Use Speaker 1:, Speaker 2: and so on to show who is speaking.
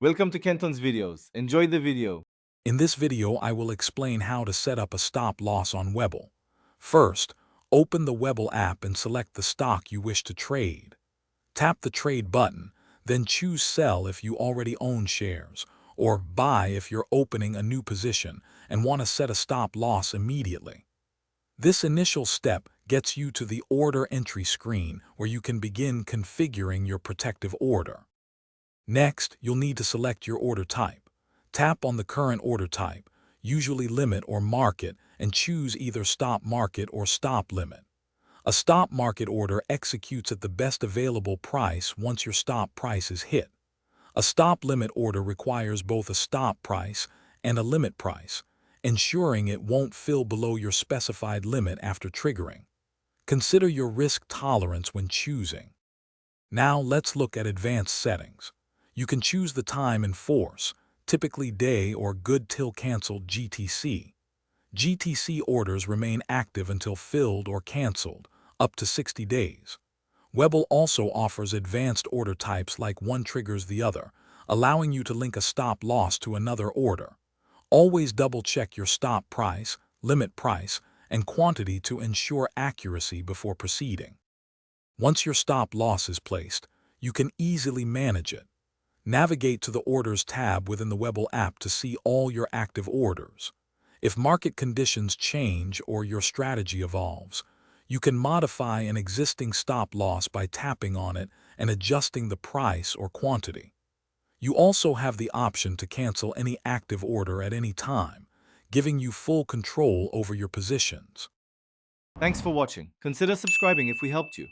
Speaker 1: Welcome to Kenton's videos. Enjoy the video.
Speaker 2: In this video, I will explain how to set up a stop loss on Webull. First, open the Webull app and select the stock you wish to trade. Tap the Trade button, then choose Sell if you already own shares, or Buy if you're opening a new position and want to set a stop loss immediately. This initial step gets you to the Order Entry screen where you can begin configuring your protective order. Next, you'll need to select your order type. Tap on the current order type, usually limit or market, and choose either stop market or stop limit. A stop market order executes at the best available price once your stop price is hit. A stop limit order requires both a stop price and a limit price, ensuring it won't fill below your specified limit after triggering. Consider your risk tolerance when choosing. Now let's look at advanced settings. You can choose the time in force, typically day or good till canceled GTC. GTC orders remain active until filled or canceled, up to 60 days. Webull also offers advanced order types like one triggers the other, allowing you to link a stop loss to another order. Always double-check your stop price, limit price, and quantity to ensure accuracy before proceeding. Once your stop loss is placed, you can easily manage it. Navigate to the Orders tab within the Webull app to see all your active orders. If market conditions change or your strategy evolves, you can modify an existing stop loss by tapping on it and adjusting the price or quantity. You also have the option to cancel any active order at any time, giving you full control over your positions.
Speaker 1: Thanks for watching. Consider subscribing if we helped you.